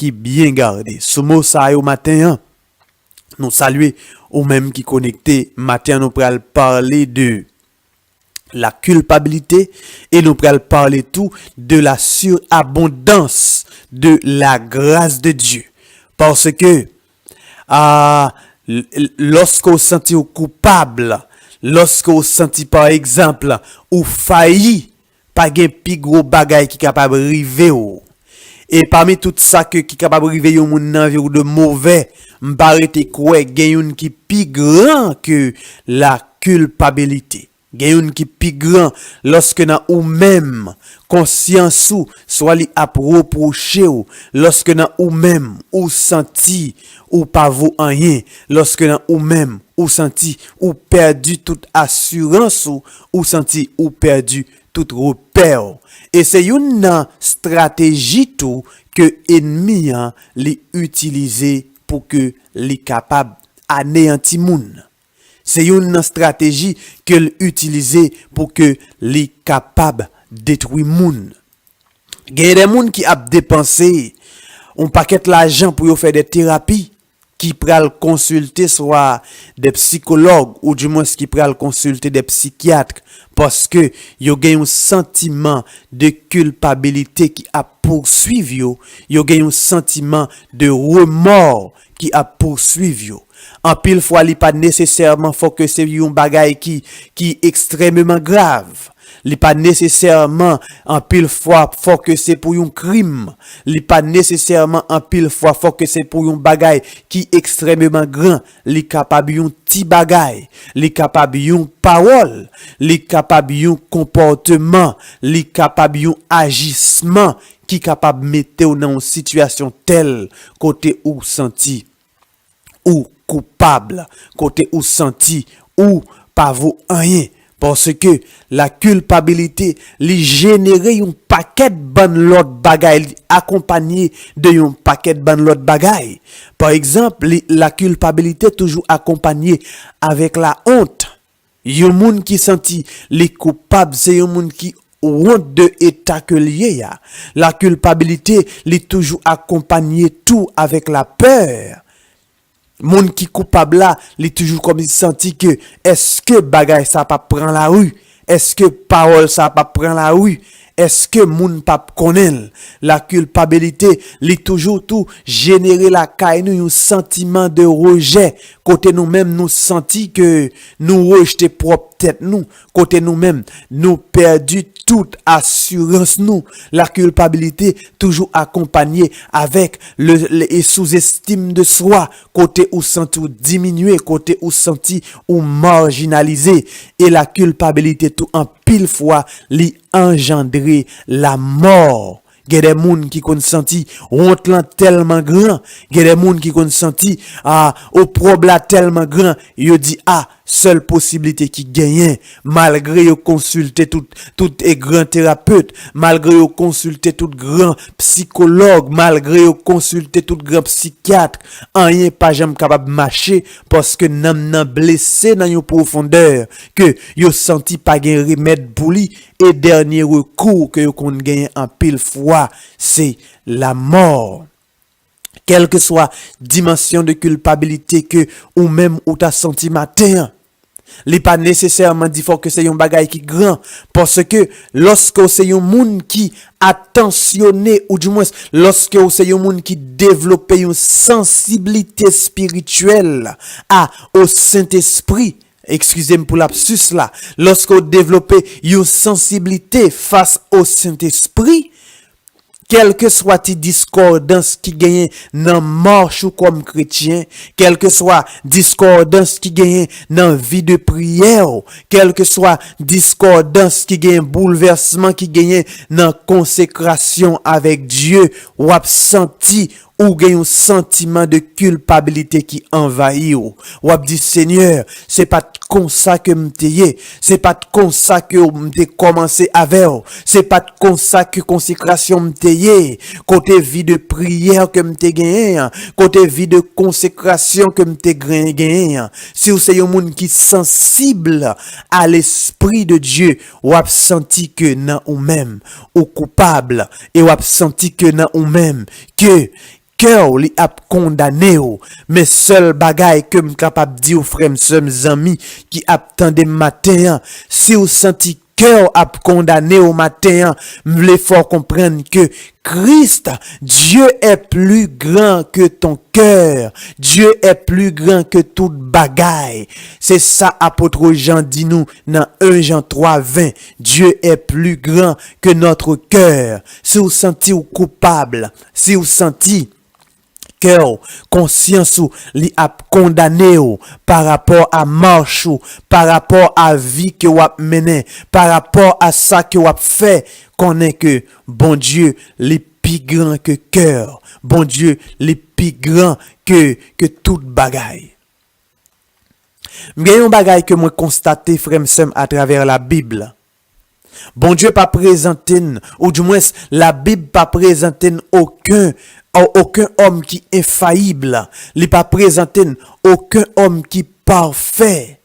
qui bien gardé. Ce mot ça au matin, nous saluer ou même qui connecté matin nous pral parler de la culpabilité et nous pral parler tout de la surabondance de la grâce de Dieu. Parce que lorsque vous sentez coupable, lorsque vous sentez par exemple ou failli, pas gen pi gros bagay qui capable river ou. Et parmi tout ça qui capable river yon moun nan vie ou de mauvais, m'parete kwe gen yon qui pi grand que la culpabilité. Gen yon qui pi grand lorsque nan ou même conscience ou soit li ap reprocher ou, lorsque nan ou même ou senti ou pas vaut rien, lorsque nan ou même ou senti ou perdu toute assurance ou senti ou perdu tout repère. Et c'est une stratégie tout que ennemi li utiliser pour que li capable anéanti moun. C'est une stratégie qu'elle utilise pour que li capable détruire moun. Gen des moun qui a dépensé un paquet l'argent pour faire des thérapies, qui pral consulter soit des psychologues ou du moins qui pral consulter des psychiatres parce que yo gen un sentiment de culpabilité qui a poursuivi yo gen un sentiment de remords qui a poursuivi yo. En pile fois li pas nécessairement faut que c'est un bagay qui extrêmement grave. Li pas nécessairement en pile fois faut que c'est pour un crime. Li pas nécessairement en pile fois faut que c'est pour un bagay qui extrêmement grand. Li capable un petit bagay. Li capable un parole. Li capable un comportement. Li capable un agissement qui capable mettre dans une situation telle côté ou senti ou coupable, côté ou senti ou pas vaut rien. Parce que la culpabilité li génère un paquet de bonnes l'autre bagay accompagné de un paquet de bonnes l'autre bagay. Par exemple, la culpabilité toujours accompagnée avec la honte. Yon moun qui senti les coupables, c'est yon moun qui honte de état que lié ya. La culpabilité li toujours accompagné tout avec la peur. Moun qui coupable là, li toujours comme il senti que est-ce que bagay ça pas prend la rue? Est-ce que parole ça pas prend la rue? Est-ce que moun pas connaît? La culpabilité li toujours tout générer la caille nous un sentiment de rejet côté nous même nous senti que nous rejeter propre tête nous côté nous même nous perdu toute assurance nous. La culpabilité toujours accompagnée avec le sous-estime de soi côté où senti ou diminué côté où senti ou marginalisé et la culpabilité tout en pile fois li engendrer la mort. Gen des moun qui kon senti honte lan tellement grand, gen des moun qui kon senti au problème tellement grand, yo dit seule possibilité qui gagne malgré yo consulter tout et grand thérapeute, malgré yo consulter tout grand psychologue, malgré yo consulter tout grand psychiatre, rien pas jamais capable marcher parce que nan blessé dans une profondeur que yo senti pas gen remède pour lui et dernier recours que yo kon gagne en pile fois c'est la mort. Quelle que soit dimension de culpabilité que ou même ou t'as senti matin, li pas nécessairement dit faut que c'est un bagay qui grand parce que lorsque c'est un monde qui attentionné ou du moins lorsque c'est un monde qui développe une sensibilité spirituelle au Saint-Esprit, excusez-moi pour lapsus là, lorsque vous développez une sensibilité face au Saint-Esprit, quelle que soit la discordance qui gagne dans marche ou comme chrétien, quelle que soit discordance qui gagne dans vie de prière, quelle que soit discordance qui gagne bouleversement qui gagne dans consécration avec Dieu, ou absenti ou gagne un sentiment de culpabilité qui envahit ou ap dit Seigneur, c'est pas comme ça que m'teye, c'est pas comme ça que m'te commencé avec, c'est pas comme ça que consécration m'teye, côté vie de prière que m'te gagné, côté vie de consécration que m'te gagné. Si vous c'est un monde qui sensible à l'esprit de Dieu, ou ap senti que nan ou même ou coupable et ou ap senti que nan ou même que cœur li a condamné ou, mais seul bagay que m capable dire aux frères mes amis qui attendent matin, si ou senti cœur a condamné au matin, m'vle fort comprendre que Christ, Dieu est plus grand que ton cœur. Dieu est plus grand que toute bagaille. C'est ça, apôtre Jean dit nous dans 1 Jean 3, 20. Dieu est plus grand que notre cœur. Si vous sentez coupable, si vous sentez cœur, conscience ou li a condamné ou par rapport à marche ou par rapport à vie que vous mené, par rapport à ça que vous fait, connaît que bon Dieu les plus grand que cœur, bon Dieu les plus grand que toute bagaille. M'gayon bagaille que moi constaté frère m'sem à travers la Bible. Bon Dieu pas présenté, ou du moins la Bible pas présenté aucun homme qui est infaillible. Il pas présenté aucun homme qui est parfait.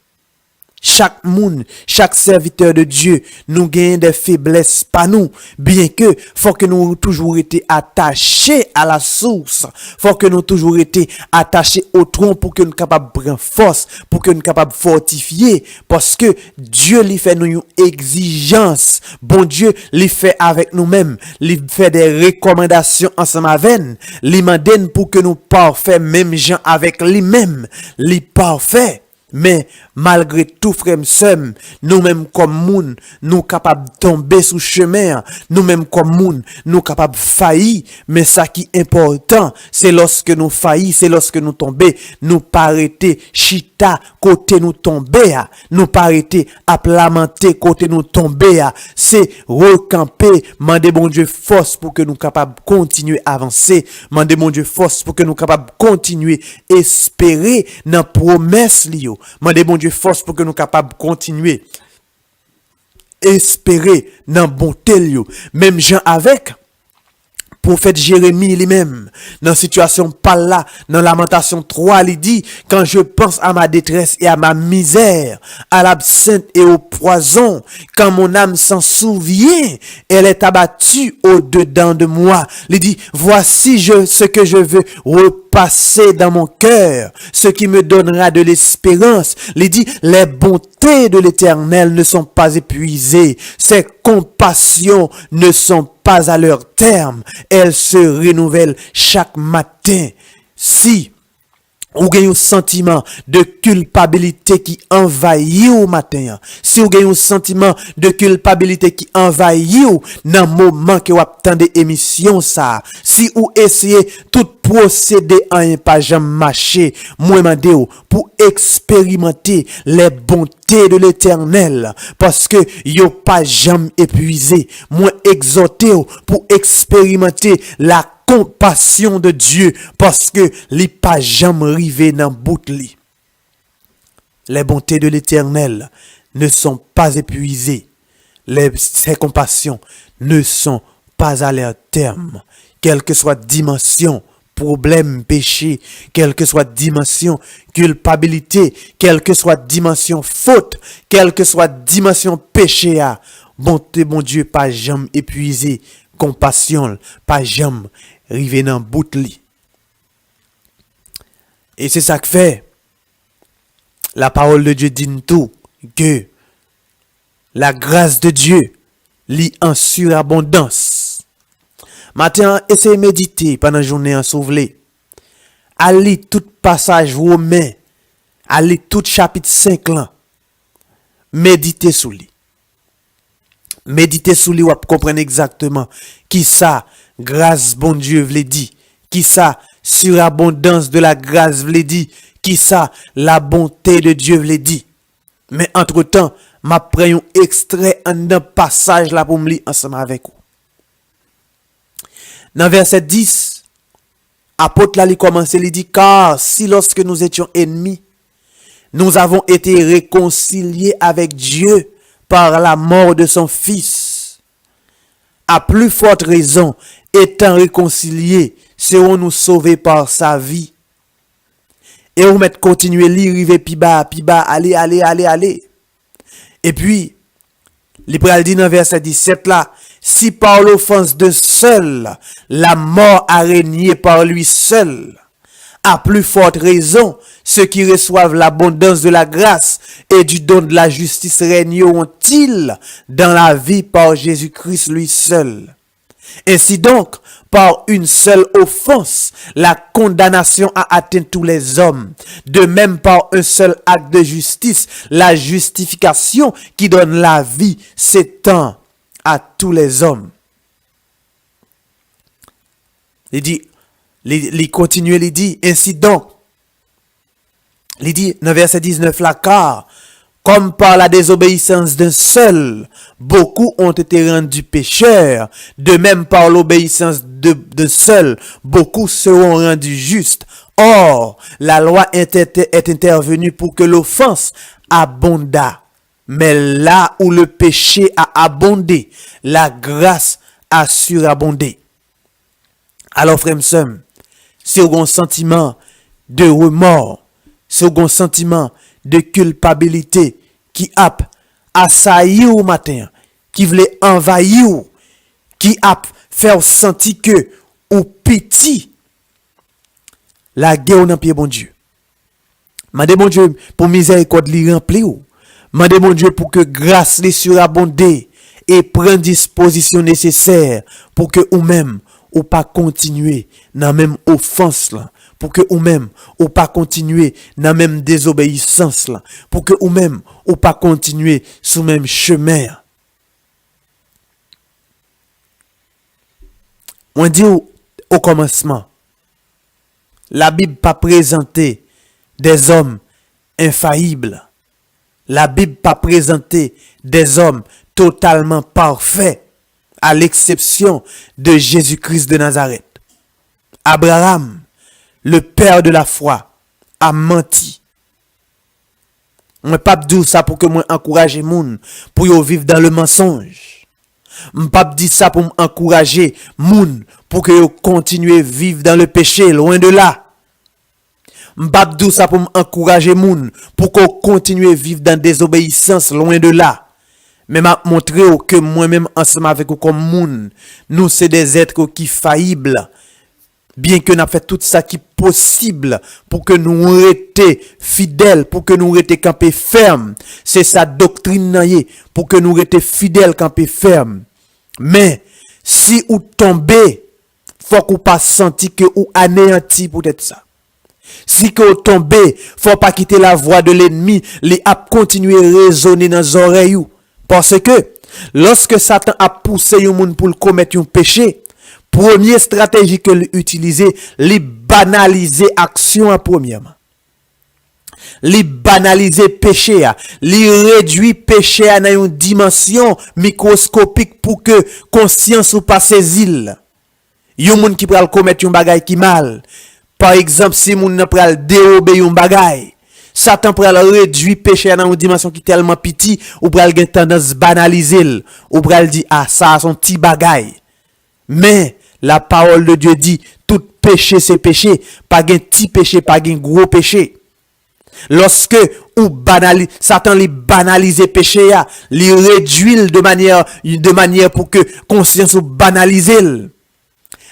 Chaque monde, chaque serviteur de Dieu, nous gagne des faiblesses pas nous, bien que faut que nous toujours été attachés à la source, faut que nous toujours été attachés au tronc pour que nous capable prendre force, pour que nous capable fortifier, parce que Dieu lui fait nous une exigence. Bon Dieu lui fait avec nous-mêmes, lui fait des recommandations ensemble avec nous, lui demande pour que nous parfaits même gens avec lui-même, lui parfait. Mais malgré tout, frère, nous-mêmes comme moun, nous capables de tomber sous chemin, nous-mêmes comme moun, nous capables de faillir. Mais ça qui est important, c'est lorsque nous faillis, c'est lorsque nous tombons, nous pas arrêter chita côté nous tomber, nous pas arrêter à lamenter côté nous tomber, c'est recamper, demander bon Dieu force pour que nous capables de continuer à avancer, demander bon Dieu force pour que nous capables de continuer à espérer dans promesse liyo. Mandez bon Dieu force pour que nous capables de continuer espérer dans bonté liyo. Même Jean avec prophète Jérémie lui-même, dans situation pas là, dans Lamentation 3, il dit, quand je pense à ma détresse et à ma misère, à l'absinthe et au poison, quand mon âme s'en souvient, elle est abattue au-dedans de moi. Il dit, voici ce que je veux repasser dans mon cœur, ce qui me donnera de l'espérance. Il dit, les bontés de l'Éternel ne sont pas épuisées, ses compassions ne sont pas à leur terme, elles se renouvellent chaque matin. Si ou gagne un sentiment de culpabilité qui envahit au matin, si ou gagne un sentiment de culpabilité qui envahit ou dans moment que vous attendez émission ça, si ou essayez tout procédé en un pas jamais marché, moi mandé pour expérimenter les bontés de l'Éternel, parce que yo pas jamais épuisé, moi exhorté pour expérimenter la compassion de Dieu, parce que li pas jamais rivé dans bout li. Les bontés de l'Éternel ne sont pas épuisées, ses compassions ne sont pas à leur terme, quelle que soit dimension, problème, péché, quelle que soit dimension, culpabilité, quelle que soit dimension, faute, quelle que soit dimension, péché, bonté, bon Dieu, pas jamais épuisé, compassion, pas jamais rivé dans bout li. Et c'est ça que fait la parole de Dieu dit tout que la grâce de Dieu lit en surabondance. Matin, essayez de méditer pendant la journée en sauvelé. Allez tout passage romain, allez tout chapitre 5 là. Méditez sous lui. Méditez sous lui, vous comprenez exactement qui ça grâce bon Dieu vle dit, qui ça surabondance de la grâce vle dit, qui ça la bonté de Dieu vle dit. Mais entre-temps, m'a pris un extrait en passage là pour me lire ensemble avec vous. Dans verset 10, apôtre là il commence, il dit, car si lorsque nous étions ennemis, nous avons été réconciliés avec Dieu par la mort de son Fils, à plus forte raison, étant réconciliés, serons-nous sauvés par sa vie. Et on met continuer lire, river, pi bas, allez. Et puis, l'Hébreu dit dans verset 17 là, si par l'offense d'un seul, la mort a régné par lui seul, à plus forte raison, ceux qui reçoivent l'abondance de la grâce et du don de la justice régneront-ils dans la vie par Jésus-Christ lui seul. Ainsi donc, par une seule offense, la condamnation a atteint tous les hommes. De même, par un seul acte de justice, la justification qui donne la vie s'étend à tous les hommes. Il dit, il continue, il dit, ainsi donc, il dit, dans verset 19 là, car, comme par la désobéissance d'un seul, beaucoup ont été rendus pécheurs, de même par l'obéissance d'un seul, beaucoup seront rendus justes. Or, la loi est intervenue pour que l'offense abondât. Mais là où le péché a abondé, la grâce a surabondé. Alors, frère, si vous avez un sentiment de remords, si vous avez un sentiment de culpabilité qui a assailli au matin, qui voulait envahir, qui a fait sentir que ou petit, la guerre dans pied bon Dieu. Mandez bon Dieu pour miséricorde li rempli ou. Mandez bon Dieu pour que grâce li surabondé et prenne disposition nécessaire pour que ou même ou pas continuer dans même offense là, pour que ou même ou pas continuer dans même désobéissance là, pour que ou même ou pas continuer sous même chemin. On dit au commencement, la Bible pas présenté des hommes infaillibles. La Bible pas présenté des hommes totalement parfaits, à l'exception de Jésus-Christ de Nazareth. Abraham, le père de la foi, a menti. Moi pas dire ça pour que moi encourager moun pour yo vivre dans le mensonge. Je pas dire ça pour encourager moun pour que yo continue vivre dans le péché, loin de là. Je pas dire ça pour encourager moun pour qu'on continue vivre dans désobéissance, loin de là. Mais m'a montré que moi-même ensemble avec vous comme moun, nous c'est des êtres qui faillibles. Bien que nous avons fait tout ça qui est possible pour que nous restions fidèles, pour que nous restions campés fermes. C'est sa doctrine pour que nous restions fidèles, campés fermes. Mais si vous tombez, faut que vous pas senti que vous anéanti peut-être ça. Si que vous tombez, faut pas quitter la voie de l'ennemi, les a continuer à résonner dans les oreilles. Parce que lorsque Satan a poussé un monde pour commettre un péché, première stratégie que l'utiliser, les banaliser action en premièrement. Les banaliser péché, les réduire péché à une dimension microscopique pour que conscience ou pas saisir. Yon moun qui pral commettre un bagay qui mal. Par exemple, si moun nan pral dérober un bagay, Satan pral réduire péché à une dimension qui tellement petit, ou pral gen tendance banaliser, ou pral di ah ça son petit bagay. Mais la parole de Dieu dit, tout péché c'est péché, pas gen petit péché, pas gen gros péché. Lorsque ou Satan li banalise péché ya, li réduit de manière pour que conscience ou banalise.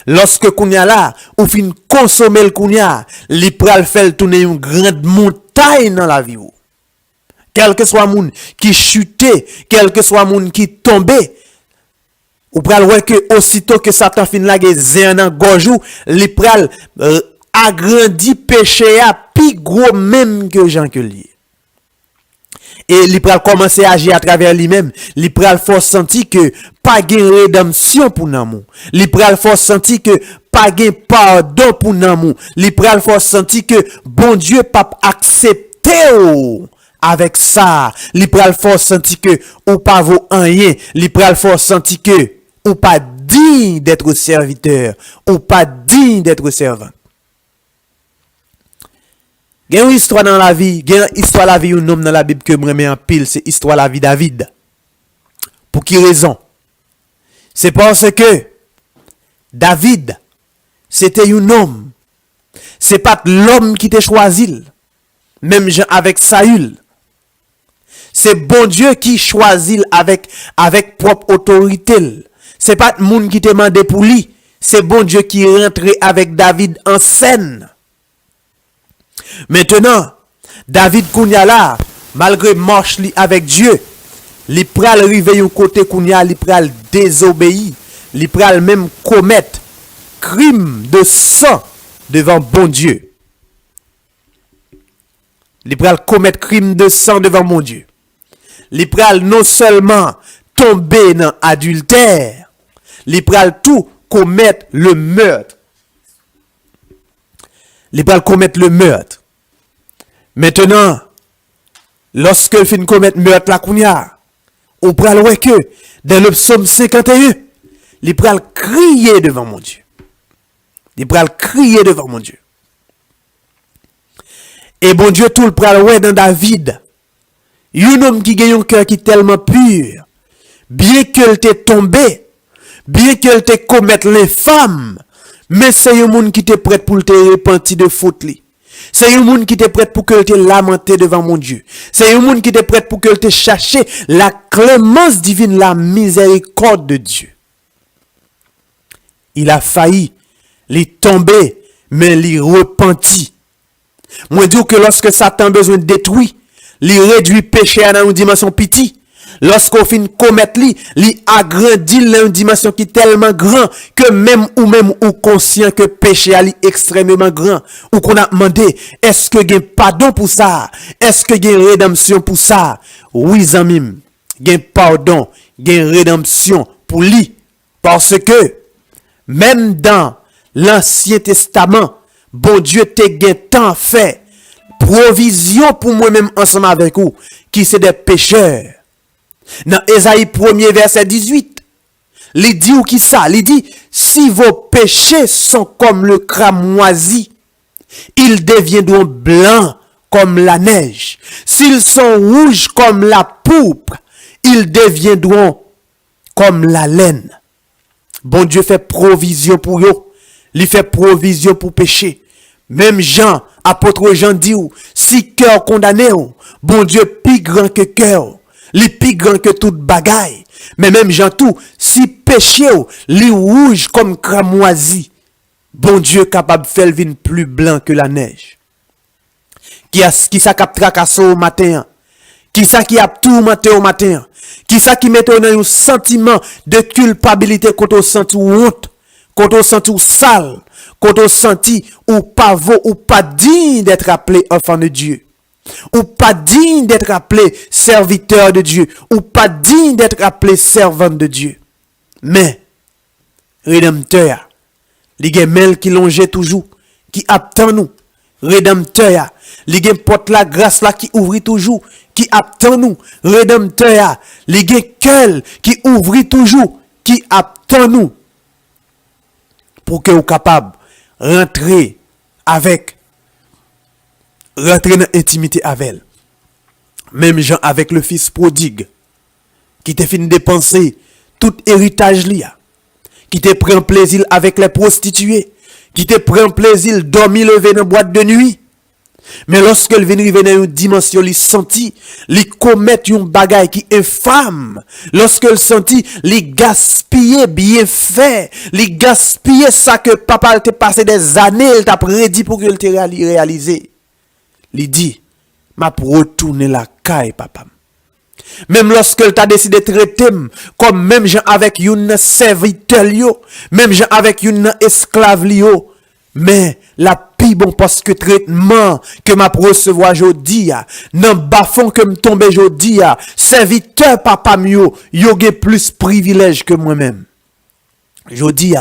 Lorsque kounya là, ou fin consommer le kounya, li pral fait tourner une grande montagne dans la vie ou. Quel que soit moun qui chuté, quel que soit moun qui tombé, ou pral wè que aussitôt que Satan fin la zè nan gojou, li pral agrandi péché a pi gros même que Jean que li. Et li pral commencer à agir à travers lui-même, li pral faut sentir que pas gen rédemption pour nan moun. Li pral faut sentir que pas gen pardon pour nan moun. Li pral faut sentir que bon Dieu pas accepter ou. Avec ça, li pral faut sentir que ou pas vaut rien, li pral faut sentir que ou pas digne d'être serviteur, ou pas digne d'être servant. Il y a une histoire dans la vie, il y a une histoire de la vie, un homme dans la Bible que je remets en pile, c'est l'histoire de la vie de David. Pour qui raison? C'est parce que David, c'était un homme. C'est pas l'homme qui t'a choisi, même avec Saül. C'est bon Dieu qui choisit avec propre autorité. C'est pas le monde qui te demandé pour lui. C'est bon Dieu qui rentre avec David en scène. Maintenant, David Kounia là, malgré marche li avec Dieu, li pral rive yon côté Kounia, li pral désobéi, li pral même commettre crime de sang devant bon Dieu. Li pral commettre crime de sang devant mon Dieu. Li pral non seulement tomber dans adultère, li pral tout commettre le meurtre. Li pral commettre le meurtre. Maintenant, lorsque il fin commettre meurtre la kounya, on pral ouais que dans le psaume 51, il pral crier devant mon Dieu. Il pral crier devant mon Dieu. Et bon Dieu tout le pral ouais dans David. Un homme qui gagne un cœur qui est tellement pur, bien qu'elle t'ait tombé, bien qu'elle t'ait commettre l'infâme, mais c'est un monde qui était prêt pour te repentir de faute li. C'est un monde qui était prêt pour que te lamenter devant mon Dieu. C'est un monde qui était prêt pour que te chercher la clémence divine, la miséricorde de Dieu. Il a failli, il tomber, mais il repentit. Moi dis que lorsque Satan a besoin de détruire, il réduit péché à une dimension petite. Lorsqu'on fin commettre li agrandit dans une dimension qui est tellement grand que même ou conscient que péché est extrêmement grand, ou qu'on a demandé est-ce que gain pardon pour ça, est-ce que gain rédemption pour ça? Oui zamim, gain pardon, gain rédemption pour lui, parce que même dans l'Ancien Testament, bon Dieu te gain tant fait provision pour moi-même ensemble avec vous qui c'est des pécheurs. Dans Ésaïe 1er verset 18, il dit ou qui ça? Il dit, si vos péchés sont comme le cramoisi, ils deviendront blancs comme la neige. S'ils sont rouges comme la pourpre, ils deviendront comme la laine. Bon Dieu fait provision pour eux. Il fait provision pour péché. Même Jean, apôtre Jean dit, si cœur condamné, bon Dieu plus grand que cœur. Li plus grand que toute bagaille. Mais même Jean tout, si péché li rouge comme cramoisi, bon Dieu capable de faire vin plus blanc que la neige. Qui ça cap tracasse au matin? Qui ça qui a tourmenté au matin? Qui ça qui met dans un sentiment de culpabilité quand on senti honte, quand on senti sale, quand on senti ou pas vaut ou pas digne d'être appelé enfant de Dieu? Ou pas digne d'être appelé serviteur de Dieu, ou pas digne d'être appelé servant de Dieu. Mais, rédempteur, li gen mel qui longe toujours, qui attend nous. Rédempteur, li gen porte la grâce là qui ouvre toujours, qui attend nous. Rédempteur, li gen cœur qui ouvre toujours, qui attend nous. Pour que vous capable rentrer dans l'intimité avec elle. Même Jean avec le fils prodigue, qui te fini dépenser tout héritage liya, qui te prend plaisir avec les prostituées, qui te prend plaisir dormir lever dans boîte de nuit. Mais lorsque elle vient arriver dans une dimension, il senti, il commet une bagaille qui est infâme. Lorsque elle senti, il gaspiller bien fait, il gaspiller ça que papa t'a passé des années, il t'a prédit pour qu'il te réalise. Il dit, m'a retourner la caille, papa. Même lorsqu'elle t'a décidé de traiter comme même gens avec une serviteur, même gens avec une esclave, mais la pi bon parce que traitement que m'a recevoir aujourd'hui, nan bafon que me tombe aujourd'hui, serviteur papa yo gen plus privilège que moi-même. Aujourd'hui,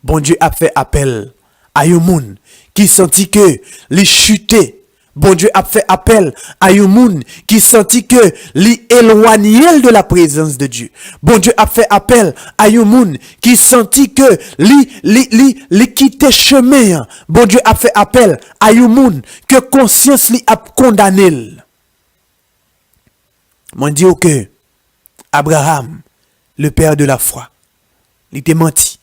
bon Dieu a fait appel à yon moun qui senti que li chuté. Bon Dieu a fait appel à un monde qui sentit que li éloigné de la présence de Dieu. Bon Dieu a fait appel à un monde qui sentit que li quitté chemin. Bon Dieu a fait appel à un monde que conscience li a condamné. Moi dis que Abraham, le père de la foi, il était menti.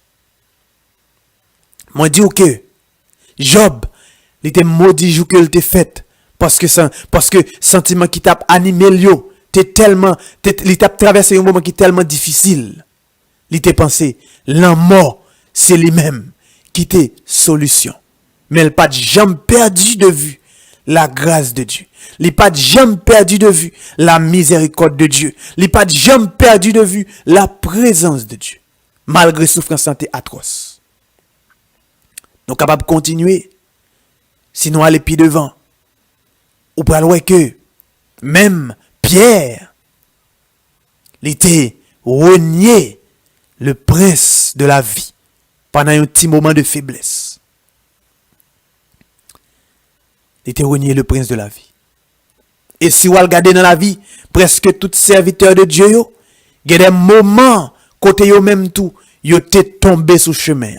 Moi dis que Job, il était maudit jour que il était fait parce que sentiment qui t'a animé il t'a traversé un moment qui est tellement difficile. li te pensé, la mort, c'est lui-même qui te solution. Mais il pas jamais perdu de vue la grâce de Dieu. Il pas jamais perdu de vue la miséricorde de Dieu. Il pas jamais perdu de vue la présence de Dieu. Malgré souffrance santé atroce. Nous sommes capables de continuer. Sinon, aller plus devant. Ou pas loin que même Pierre, il était renié le prince de la vie pendant un petit moment de faiblesse. Il était renié le prince de la vie. Et si vous regardez dans la vie, presque tous serviteurs de Dieu, il y a des moments, côté yo même tout, yo te tombé sous chemin.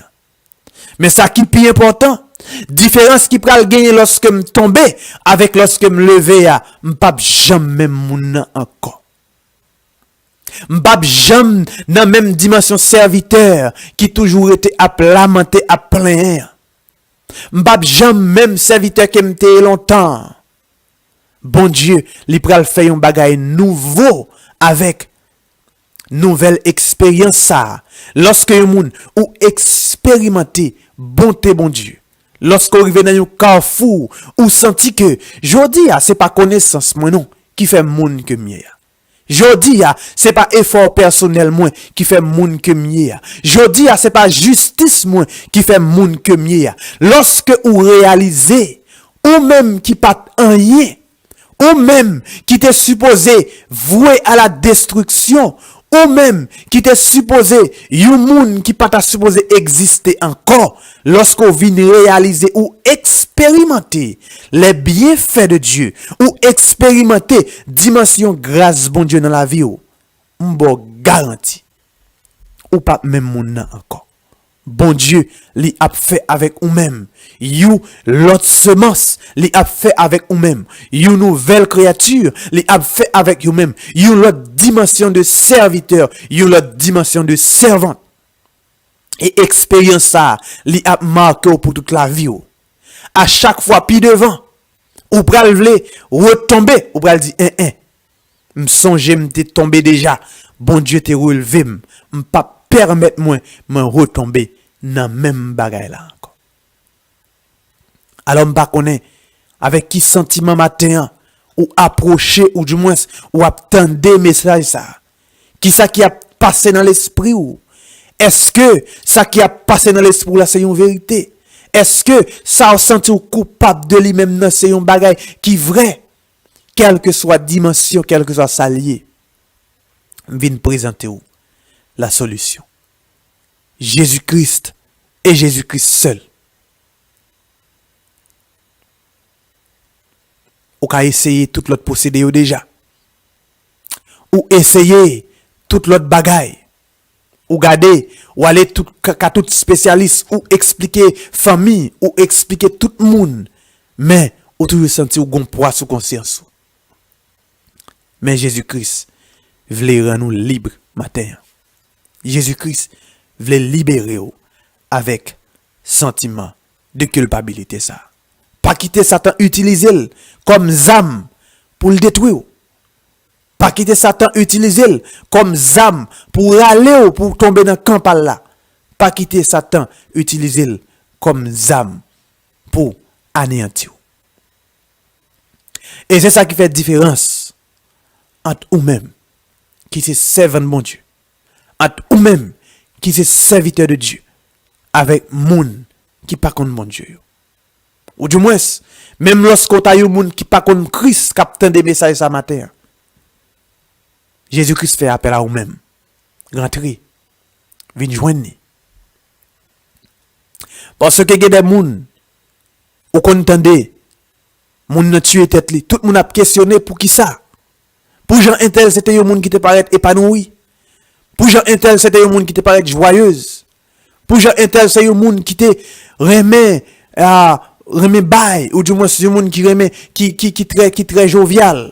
Mais ça qui est plus important, différence qui pral gagner lorsque me tomber avec lorsque me lever, m'pap jamais moun encore. M'pap jamais dans même dimension serviteur qui toujours été à lamenter à plein. M'pap jamais même serviteur qui m'était longtemps. Bon Dieu, li pral fait un bagay nouveau avec nouvelle expérience ça. Lorsque un moun ou expérimenter bonté bon Dieu. Lorsque vous arrivez dans un carrefour, ou senti que jodi c'est pas connaissance moi non qui fait moun que mieux. Jodi c'est pas effort personnel moi qui fait moun que mieux. Jodi c'est pas justice moi qui fait moun que mieux. Lorsque vous réalisez ou même qui pas rien, ou même qui t'est supposé voué à la destruction, ou même qui était supposé, yon moun qui pas ta supposé exister encore, lorsqu'on vient réaliser ou expérimenter les bienfaits de Dieu, ou expérimenter dimension grâce bon Dieu dans la vie, m'bo garanti, ou pas même moun nan encore. Bon Dieu, li a fait avec ou même. You l'autre semence, li a fait avec ou même. You nouvelle créature, li a fait avec ou même. You l'autre dimension de serviteur, you l'autre dimension de servant. Et expérience ça, li a marqué pour toute la vie. À chaque fois puis devant, ou pral vle retomber, ou pral di m'songe m'te tombé déjà. Bon Dieu te relevé, m'pas permettre moi me retomber dans même bagay là encore. Alors m'pa connaît avec qui sentiment matin ou approcher ou du moins ou attendre message ça. Qui ça qui a passé dans l'esprit ou est-ce que ça qui a passé dans l'esprit là c'est une vérité? Est-ce que ça a senti coupable de lui-même non c'est un bagay qui vrai? Quelle que soit dimension, quelle que soit sa lié. M'vinn présenter ou la solution. Jésus-Christ et Jésus-Christ seul. Ou ka essayer tout l'autre procédé déjà. Ou essayer tout l'autre bagaille. Ou garder, ou aller tout spécialiste, ou expliquer famille, ou expliquer tout le monde. Mais, ou toujours sentir ou gon poids sous conscience. Mais Jésus-Christ voulait rendre nous libres matin. Jésus-Christ voulait libérer avec sentiment de culpabilité ça. Pas quitter Satan utiliser comme zame pour le détruire. Pas quitter Satan utiliser comme zame pour aller ou pour tomber dans le camp par là. Pas quitter Satan utiliser comme zame pour anéantir. Et c'est ça qui fait la différence entre vous-même qui c'est servant de mon Dieu, entre vous-même qui c'est serviteur de Dieu, avec moun qui pas contre mon Dieu. Ou du moins, même lorsqu'on a eu moun qui pas contre Christ, qui a des messages ce matin, Jésus-Christ fait appel à vous-même. Rentrez, venez joindre. Parce que il y a des moun, ou qu'on entendait, moun n'a tué tête li, tout le monde a questionné pour qui ça? Pour Jean Intel, c'était un monde qui te paraît épanoui. Pour Jean Intel, c'était un monde qui te paraît joyeuse. Pour Jean Intel, c'est un monde qui te remet bail, ou du moins c'est un monde qui remet, qui très jovial.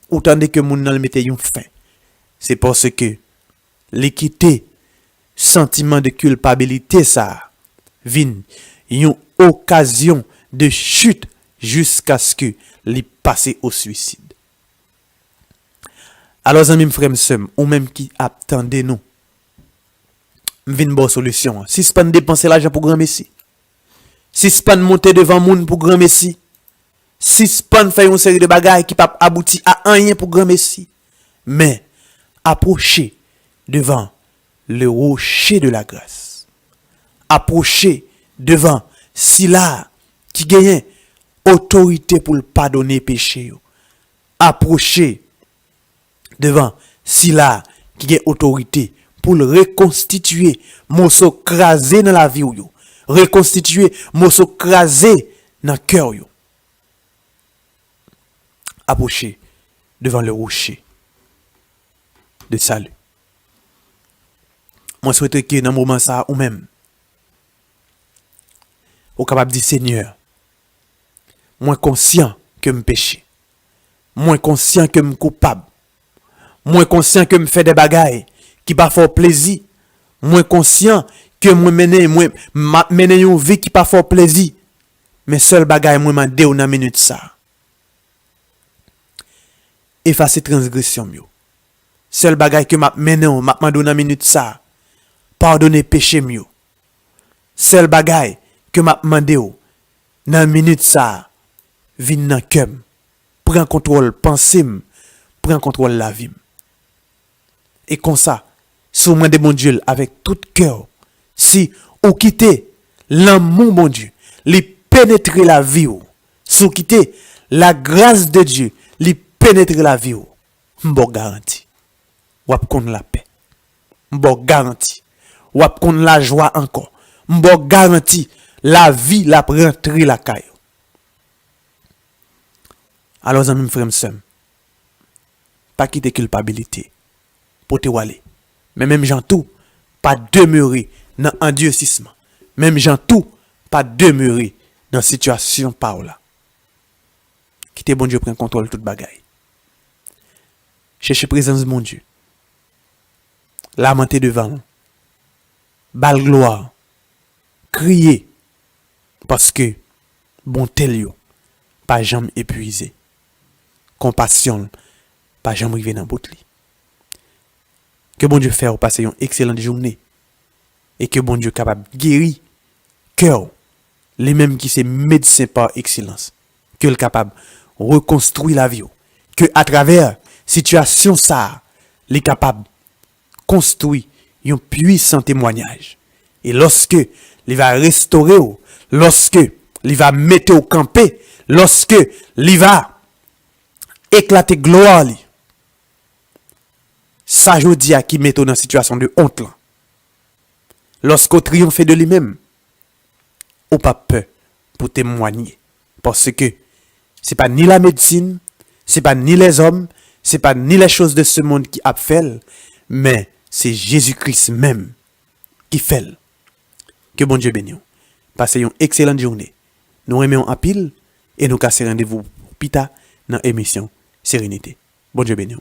Autant que monde nan mette yon fin. C'est parce que l'équité, sentiment de culpabilité, ça, vin, yon occasion de chute jusqu'à ce que li passe au suicide. Alors, amis, frères, ou même qui attendez nous, m'vin bonne solution. Si c'est pas dépenser l'argent pour grand messie. Si c'est pas monter devant moun pour grand messie. Si c'est pas faire une série de bagages qui pas aboutir à rien pour grand messie. Mais approcher devant le rocher de la grâce. Approcher devant Sila qui gagne autorité pour le pardonner péché. Approcher devant Sila qui gagne autorité pour le reconstituer, morceau crasé dans la vie yo. Reconstituer, morceau crasé dans le cœur yo. Approcher devant le rocher de salut. Moi souhaite que dans moment ça ou même ou capable de dire Seigneur, moins conscient que me péché, moins conscient que me coupable, moins conscient que me fait des bagailles qui pas fort plaisir, moins conscient que moi mener une vie qui pas fort plaisir, mais seul bagaille moi mandé ou dans minute ça. Effacer transgression mio. Seul bagaille que m'a mené ou m'a mandé dans minute ça. Pardonner péché mio. Seul bagaille que m'a mandé ou dans minute ça. Vin nan kem. Prends contrôle pensée, prends contrôle la vie. Et comme ça, si vous demandez mon Dieu avec tout cœur, si vous quittez l'amour mon Dieu, les pénétrer la vie ou, si vous quittez la grâce de Dieu, les pénétrer la vie ou, m'bo garanti. Wap kon la paix. M'bo garanti. Wap kon la joie encore. M'bo garanti la vie la rentrer la caille. Alors amis frère m'sem, pas quitter culpabilité pour te aller. Mais même gens tout pas demeurer dans endurcissement. Même gens tout pas demeurer dans situation par là. Quitter bon Dieu prend contrôle toute bagaille. Cherchez présence de mon Dieu. Lamenter devant. Bal gloire. Crier parce que bonté yo pas jamais épuisé. Compassion pas jamais arrivé dans bout li. Que bon Dieu fait passer une excellente journée et que bon Dieu capable guérir cœur les mêmes qui c'est médecin par excellence que le capable reconstruire la vie que à travers situation ça les capable construire un puissant témoignage et lorsque il va restaurer lorsque il va mettre au campé lorsque il va éclater gloire li. Ça je dis à qui met dans situation de honte là. Lorsqu'on triomphe de lui-même, ou pas peur pour témoigner parce que c'est pas ni la médecine, c'est pas ni les hommes, c'est pas ni les choses de ce monde qui a fait, mais c'est Jésus-Christ même qui fait. Que bon Dieu bénisse. Passez une excellente journée. Nous aimons en pile et nous cassons rendez-vous pour Pita dans l'émission Sérénité. Bon Dieu bénisse.